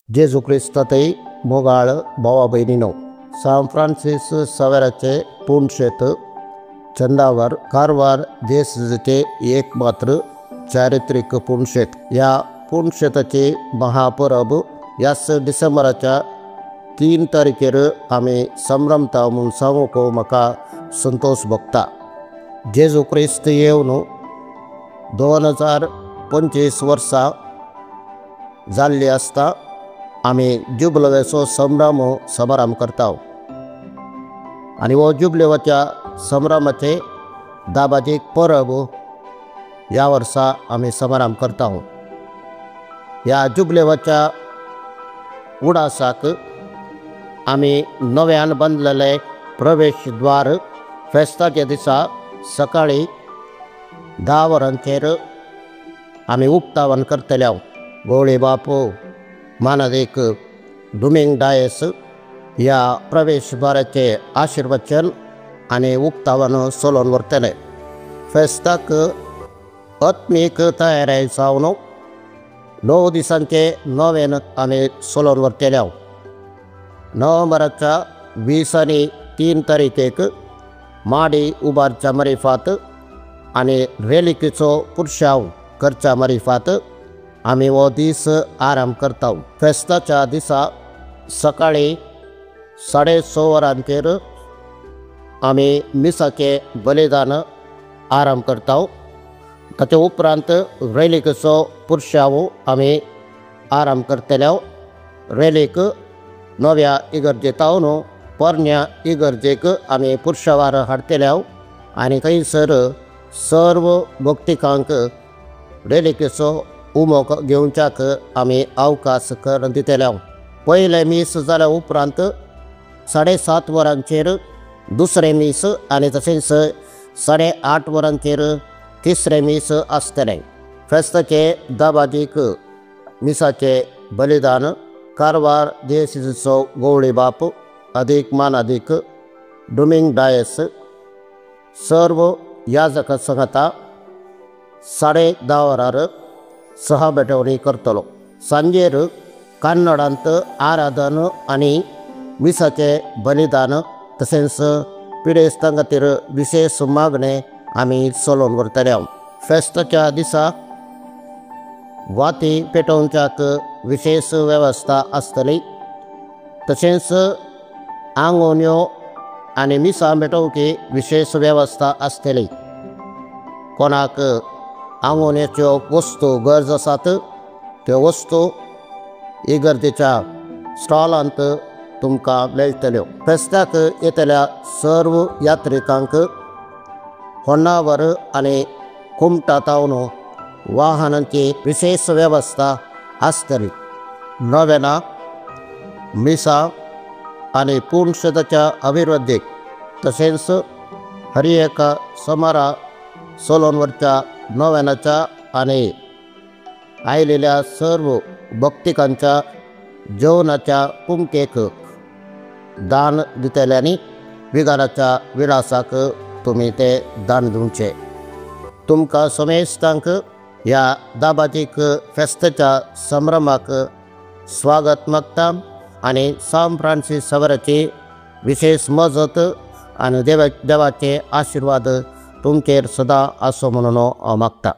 जेजू ख्रिस्तातय मोगाळ भावा बहिणीनो, सान फ्रान्सिस सवेराचे पुण्यशेत चंदावर कारवार देशाचे एकमात्र चारित्रिक पुण्यशेत. या पुण्यशेताचे महापरब यास डिसेंबराच्या 3 तारखेर आम्ही संभ्रमता म्हणून सांगूक म्हाका संतोष भोगता. जेजू ख्रिस्त येवन 2025 वर्सां जाल्ली आसता आम्ही जुबलेवाचो संभ्रम समारंभ करता. आणि हो जुबलेवाच्या संभ्रमाचे दाबाजीक परब या वर्सा आम्ही समारंभ करता. या जुबलेवाच्या उडासाक आम्ही नव्यान बांधलेले प्रवेशद्वार फेस्ताच्या दिसा सकाळी 10 वरांचेर आम्ही उक्तावण करतले. गवळी बापू मानादेक डुमिंग डायस या प्रवेशद्वाराचे आशीर्वचन आणि उक्तावण चलोवन व्हरतले. फेस्ताक आत्मीक तयारी जावन 9 दिसांचे नवेन आमी चलोवन व्हरतले. नोव्हेंबराच्या 20 आनी 3 तारखेक माडी उबारच्या मारिफात आणि रेलिकेचो पुरशाव करच्या मारिफात आम्ही हो दीस आराम करता. फेस्ताच्या दिसा सकाळी 6:30 वरांचेर आमी मिसाचे बलिदान आराम करता. ताचे उपरांत रेलिकेचो पुरशाव आमी आराम करतले. रेलीक नव्या इगर्जेतावन पोरण्या इगर्जेक आमी पुरशावार हाडटले आनी थंयसर सर्व भक्तिकांक रेलिकेचो उमोक घेवच्याक आमी अवकाश दितले. पयले मीस जाल्या उपरांत 7:30 वरांचेर दुसरे मीस आनी तशेंच 8:30 वरांचेर तिसरे मीस आसतले. फेस्ताचे दाबाजीक मिसाचे बलिदान कारवार देशाचो गवळी बाप अधिक मानादिक डुमिंग डायस सर्व याजक संगता 10:30 वरार सहबेटवणी करतलो. सांजेर कन्नडांत आराधन आणि मिसाचे बलिदान तशेंच पिडेस्तां खातीर विशेष मागणे आमी चलोवन व्हरतले. फेस्ताच्या दिसा वाती पेटोवच्याक विशेष वेवस्था आसतली. तशेंच आंगोन्यो आनी मिसां पेटोवची विशेष वेवस्था आसतली. कोणाक आंगोन्याच्यो वस्तू गरज आसात त्यो वस्तू इगर्जेच्या स्टॉलांत तुमकां मेळटल्यो. फेस्ताक येतल्या सर्व यात्रिकांक होन्नावर आनी कुमटा तावन वाहनांची विशेष वेवस्था आसतली. नोवेना मिसा आनी पुण्यशेताच्या अभिवृद्धीक तशेंच हर एका समारा चलोवन व्हरच्या नोवेनाच्या आनी आयलेल्या सर्व भक्तिकांच्या जेवणाच्या कुमकेक दान दितल्यांनी विगाराच्या विलासाक तुमी ते दान दिवचे. तुमकां समेस्तांक ह्या दाबाजीक फेस्ताच्या संभ्रमाक स्वागत मागता आनी सान फ्रान्सिस सवेराची विशेष मजत आनी देवाचे आशिर्वाद तुमचेर सदां आसूं म्हणून हांव मागता.